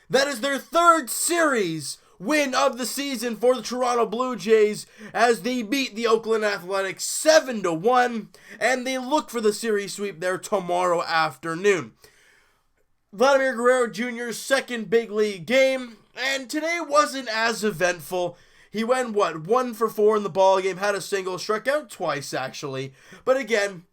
That is their third series win of the season for the Toronto Blue Jays as they beat the Oakland Athletics 7-1, and they look for the series sweep there tomorrow afternoon. Vladimir Guerrero Jr.'s second big league game, and today wasn't as eventful. He went, 1 for 4 in the ball game, had a single, struck out twice actually, but again,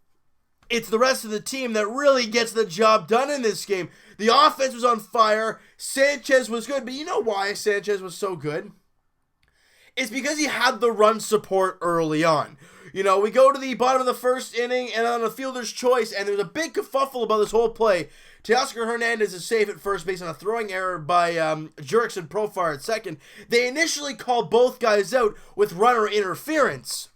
it's the rest of the team that really gets the job done in this game. The offense was on fire. Sanchez was good, but you know why Sanchez was so good? It's because he had the run support early on. You know, we go to the bottom of the first inning, and on a fielder's choice, and there's a big kerfuffle about this whole play. Teoscar Hernandez is safe at first base on a throwing error by Jurickson Profar at second. They initially called both guys out with runner interference.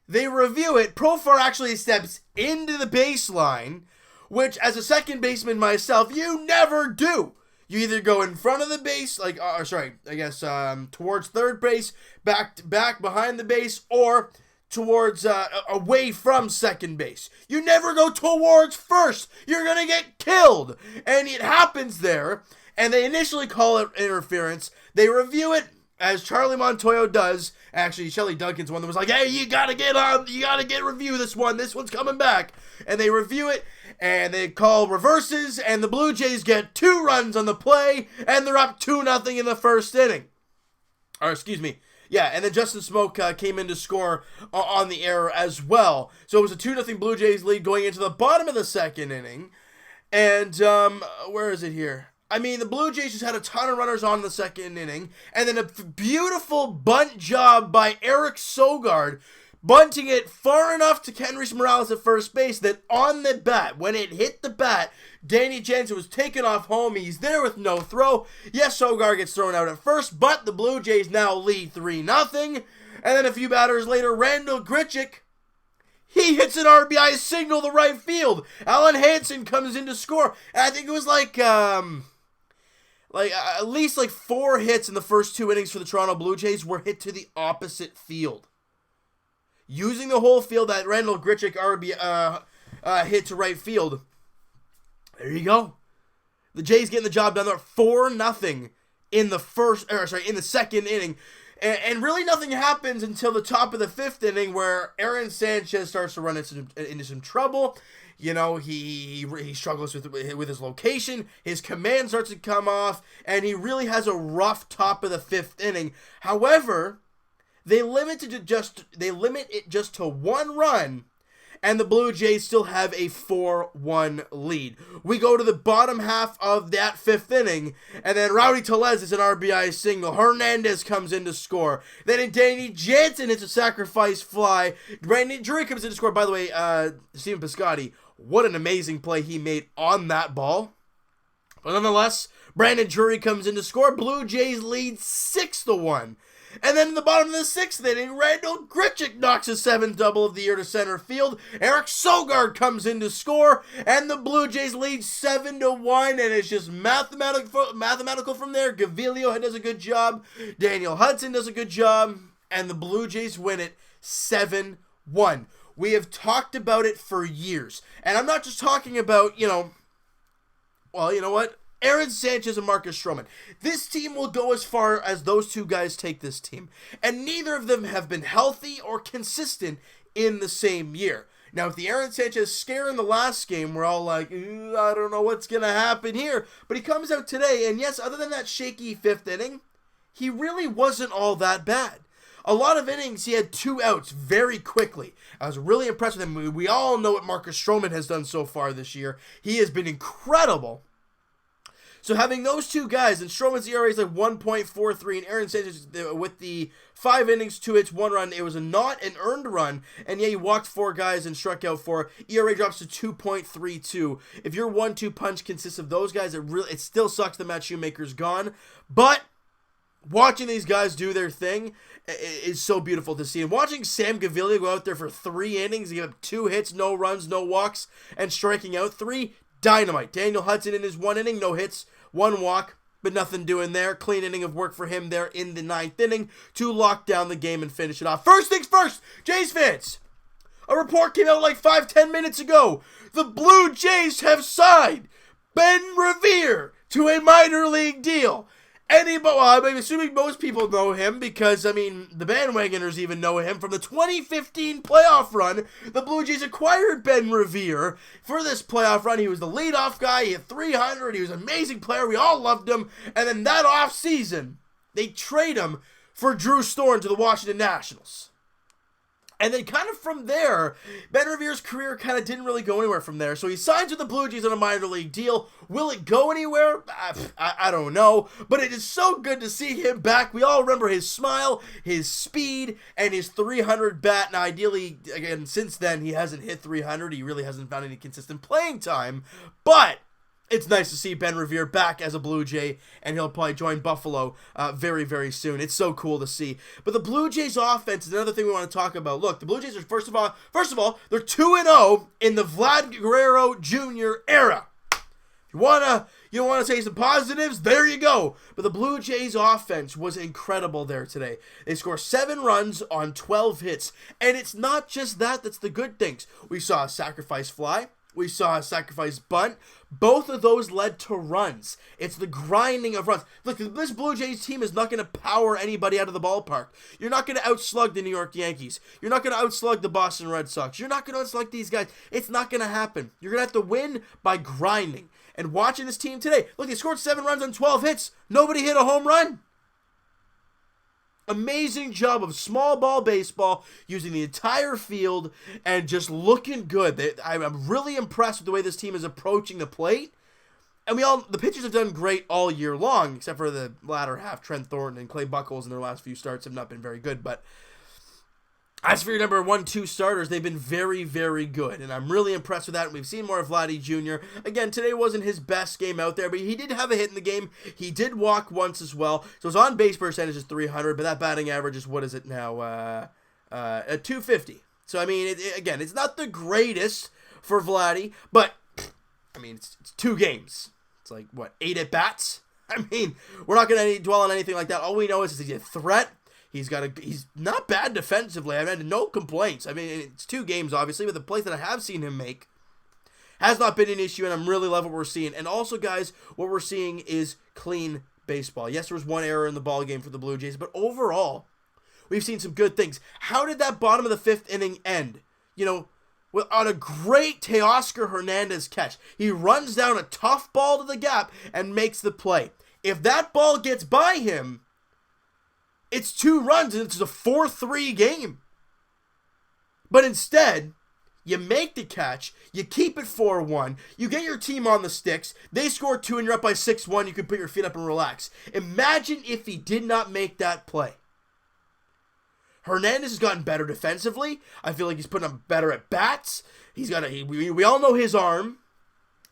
They review it. Profar actually steps into the baseline, which as a second baseman myself, you never do. You either go in front of the base, towards third base, back behind the base, or towards, away from second base. You never go towards first. You're going to get killed. And it happens there, and they initially call it interference. They review it, as Charlie Montoyo does. Actually, Shelly Duncan's one that was like, hey, you gotta review this one. This one's coming back. And they review it, and they call reverses, and the Blue Jays get 2 runs on the play, and they're up 2-0 in the first inning. And then Justin Smoke came in to score on the error as well. So it was a 2-0 Blue Jays lead going into the bottom of the second inning. And, where is it here? I mean, the Blue Jays just had a ton of runners on in the second inning, and then a beautiful bunt job by Eric Sogard, bunting it far enough to Kenrys Morales at first base that on the bat, when it hit the bat, Danny Jansen was taken off home. He's there with no throw. Yes, Sogard gets thrown out at first, but the Blue Jays now lead 3-0. And then a few batters later, Randall Grichuk, he hits an RBI signal to right field. Alan Hansen comes in to score. And I think it was at least 4 hits in the first 2 innings for the Toronto Blue Jays were hit to the opposite field. Using the whole field, that Randall Grichuk hit to right field. There you go. The Jays getting the job done there, 4-0 in the second inning. And really nothing happens until the top of the 5th inning where Aaron Sanchez starts to run into some trouble. You know, he struggles with his location. His command starts to come off, and he really has a rough top of the 5th inning. However, they limit it just to 1 run, and the Blue Jays still have a 4-1 lead. We go to the bottom half of that 5th inning, and then Rowdy Tellez is an RBI single. Hernandez comes in to score. Then Danny Jansen hits a sacrifice fly. Brandon Drury comes in to score. By the way, Steven Piscotty, what an amazing play he made on that ball. But nonetheless, Brandon Drury comes in to score. Blue Jays lead 6-1. And then in the bottom of the 6th inning, Randall Grichuk knocks his 7th double of the year to center field. Eric Sogard comes in to score, and the Blue Jays lead 7-1, and it's just mathematical from there. Gavilio does a good job. Daniel Hudson does a good job, and the Blue Jays win it 7-1. We have talked about it for years, and I'm not just talking about, you know what? Aaron Sanchez and Marcus Stroman. This team will go as far as those 2 guys take this team. And neither of them have been healthy or consistent in the same year. Now, with the Aaron Sanchez scare in the last game, we're all like, I don't know what's going to happen here. But he comes out today, and yes, other than that shaky 5th inning, he really wasn't all that bad. A lot of innings, he had 2 outs very quickly. I was really impressed with him. We all know what Marcus Stroman has done so far this year. He has been incredible. So having those 2 guys, and Stroman's ERA is 1.43, and Aaron Sanchez with the 5 innings, 2 hits, 1 run, it was not an earned run, and yeah, he walked 4 guys and struck out 4. ERA drops to 2.32. If your 1-2 punch consists of those guys, it still sucks that Matt Shoemaker's gone, but watching these guys do their thing is so beautiful to see. And watching Sam Gavilia go out there for 3 innings, give up 2 hits, no runs, no walks, and striking out 3, dynamite. Daniel Hudson in his 1 inning, no hits, 1 walk, but nothing doing there. Clean inning of work for him there in the 9th inning to lock down the game and finish it off. First things first, Jays fans. A report came out 5-10 minutes ago. The Blue Jays have signed Ben Revere to a minor league deal. Well, I'm assuming most people know him because, I mean, the bandwagoners even know him from the 2015 playoff run. The Blue Jays acquired Ben Revere for this playoff run. He was the leadoff guy. He hit 300. He was an amazing player. We all loved him. And then that offseason, they trade him for Drew Storen to the Washington Nationals. And then kind of from there, Ben Revere's career kind of didn't really go anywhere from there. So he signs with the Blue Jays on a minor league deal. Will it go anywhere? I don't know. But it is so good to see him back. We all remember his smile, his speed, and his 300 bat. Now, ideally, again, since then, he hasn't hit 300. He really hasn't found any consistent playing time. But it's nice to see Ben Revere back as a Blue Jay, and he'll probably join Buffalo very, very soon. It's so cool to see. But the Blue Jays offense is another thing we want to talk about. Look, the Blue Jays are, first of all, they're 2-0 in the Vlad Guerrero Jr. era. If you want to say some positives, there you go. But the Blue Jays offense was incredible there today. They scored 7 runs on 12 hits. And it's not just that that's the good things. We saw a sacrifice fly. We saw a sacrifice bunt. Both of those led to runs. It's the grinding of runs. Look, this Blue Jays team is not going to power anybody out of the ballpark. You're not going to outslug the New York Yankees. You're not going to outslug the Boston Red Sox. You're not going to outslug these guys. It's not going to happen. You're going to have to win by grinding. And watching this team today, look, they scored 7 runs on 12 hits. Nobody hit a home run. Amazing job of small ball baseball, using the entire field and just looking good. I'm really impressed with the way this team is approaching the plate. And the pitchers have done great all year long, except for the latter half. Trent Thornton and Clay Buchholz in their last few starts have not been very good. But as for your number 1-2 starters, they've been very, very good. And I'm really impressed with that. We've seen more of Vladdy Jr. Again, today wasn't his best game out there, but he did have a hit in the game. He did walk once as well. So his on-base percentage is 300, but that batting average is, what is it now? At 250. So, I mean, again, it's not the greatest for Vladdy, but, I mean, it's 2 games. It's like, 8 at-bats? I mean, we're not going to dwell on anything like that. All we know is he's a threat. He's not bad defensively. I've had no complaints. I mean, it's 2 games, obviously, but the plays that I have seen him make has not been an issue, and I'm really loving what we're seeing. And also, guys, what we're seeing is clean baseball. Yes, there was 1 error in the ball game for the Blue Jays, but overall, we've seen some good things. How did that bottom of the 5th inning end? On a great Teoscar Hernandez catch. He runs down a tough ball to the gap and makes the play. If that ball gets by him, it's 2 runs, and it's a 4-3 game. But instead, you make the catch, you keep it 4-1, you get your team on the sticks, they score 2, and you're up by 6-1, you can put your feet up and relax. Imagine if he did not make that play. Hernandez has gotten better defensively. I feel like he's putting up better at bats. We all know his arm.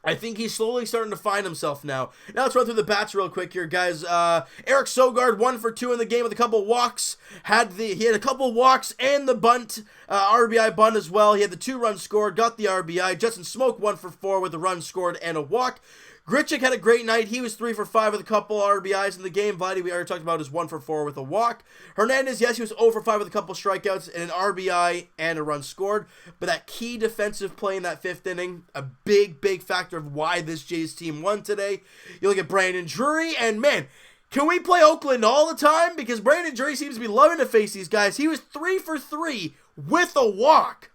I think he's slowly starting to find himself now. Now let's run through the bats real quick here, guys. Eric Sogard, 1 for 2 in the game with a couple walks. He had a couple walks and the bunt, RBI bunt as well. He had the 2 runs scored, got the RBI. Justin Smoke, 1 for 4 with a run scored and a walk. Grichuk had a great night. He was 3 for 5 with a couple RBIs in the game. Vladdy, we already talked about, his 1 for 4 with a walk. Hernandez, yes, he was 0 for 5 with a couple strikeouts and an RBI and a run scored. But that key defensive play in that 5th inning, a big, big factor of why this Jays team won today. You look at Brandon Drury, and man, can we play Oakland all the time? Because Brandon Drury seems to be loving to face these guys. He was 3 for 3 with a walk.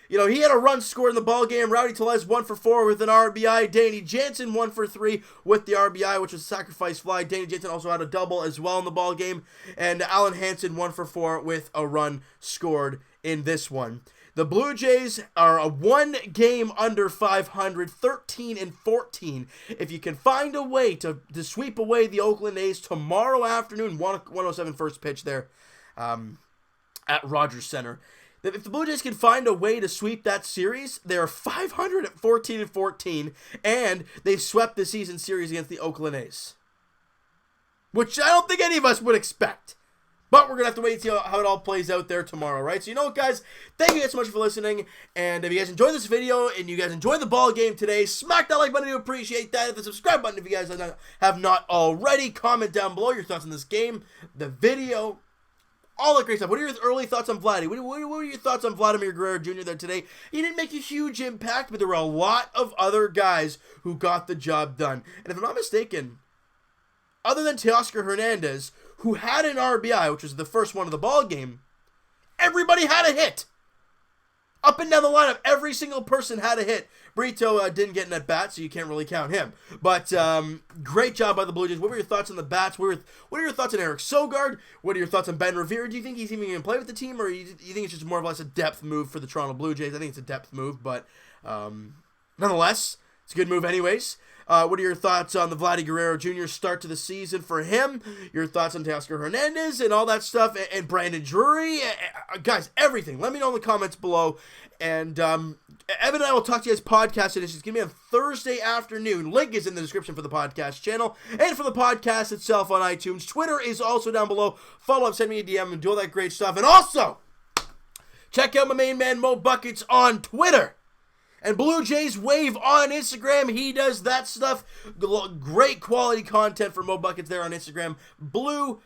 He had a run scored in the ball game. Rowdy Tellez 1 for 4 with an RBI. Danny Jansen 1 for 3 with the RBI, which was a sacrifice fly. Danny Jansen also had a double as well in the ball game. And Alan Hansen 1 for 4 with a run scored in this one. The Blue Jays are a 1 game under 500, 13-14. If you can find a way to sweep away the Oakland A's tomorrow afternoon, 107 first pitch there at Rogers Center. If the Blue Jays can find a way to sweep that series, they're 500 at 14-14, and they swept the season series against the Oakland A's. Which I don't think any of us would expect. But we're going to have to wait and see how it all plays out there tomorrow, right? So you know what, guys? Thank you guys so much for listening. And if you guys enjoyed this video and you guys enjoyed the ball game today, smack that like button. I do appreciate that. Hit the subscribe button if you guys have not already. Comment down below your thoughts on this game, the video. all the great stuff. What are your early thoughts on Vladdy? What were your thoughts on Vladimir Guerrero Jr. there today? He didn't make a huge impact, but there were a lot of other guys who got the job done. And if I'm not mistaken, other than Teoscar Hernandez, who had an RBI, which was the first one of the ball game, everybody had a hit. Up and down the lineup, every single person had a hit. Brito didn't get an at-bat, so you can't really count him. But great job by the Blue Jays. What were your thoughts on the bats? What are your thoughts on Eric Sogard? What are your thoughts on Ben Revere? Do you think he's even going to play with the team, or you think it's just more or less a depth move for the Toronto Blue Jays? I think it's a depth move, but nonetheless, it's a good move anyways. What are your thoughts on the Vladdy Guerrero Jr. start to the season for him? Your thoughts on Teoscar Hernandez and all that stuff, and Brandon Drury? Guys, everything. Let me know in the comments below. And Evan and I will talk to you guys podcast edition. It's going to be on Thursday afternoon. Link is in the description for the podcast channel and for the podcast itself on iTunes. Twitter is also down below. Follow up, send me a DM, and do all that great stuff. And also, check out my main man, Mo Buckets, on Twitter. And Blue Jays Wave on Instagram. He does that stuff. Great quality content for Mo Buckets there on Instagram. Blue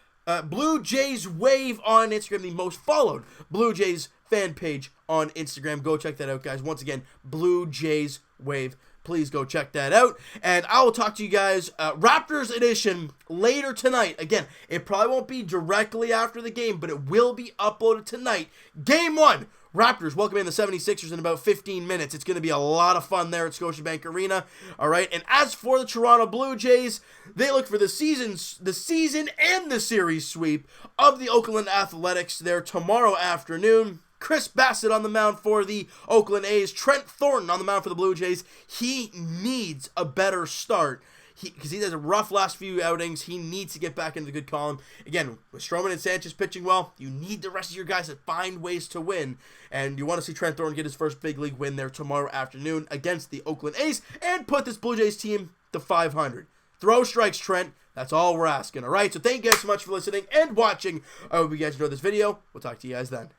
Jays Wave on Instagram. The most followed Blue Jays fan page on Instagram. Go check that out, guys. Once again, Blue Jays Wave. Please go check that out. And I will talk to you guys Raptors edition later tonight. Again, it probably won't be directly after the game, but it will be uploaded tonight. Game 1. Raptors welcoming the 76ers in about 15 minutes. It's going to be a lot of fun there at Scotiabank Arena. All right, and as for the Toronto Blue Jays, they look for the season and the series sweep of the Oakland Athletics there tomorrow afternoon. Chris Bassett on the mound for the Oakland A's. Trent Thornton on the mound for the Blue Jays. He needs a better start. Because he has a rough last few outings. He needs to get back into the good column. Again, with Storen and Sanchez pitching well, you need the rest of your guys to find ways to win. And you want to see Trent Thornton get his first big league win there tomorrow afternoon against the Oakland A's and put this Blue Jays team to 500. Throw strikes, Trent. That's all we're asking, all right? So thank you guys so much for listening and watching. I hope you guys enjoyed this video. We'll talk to you guys then.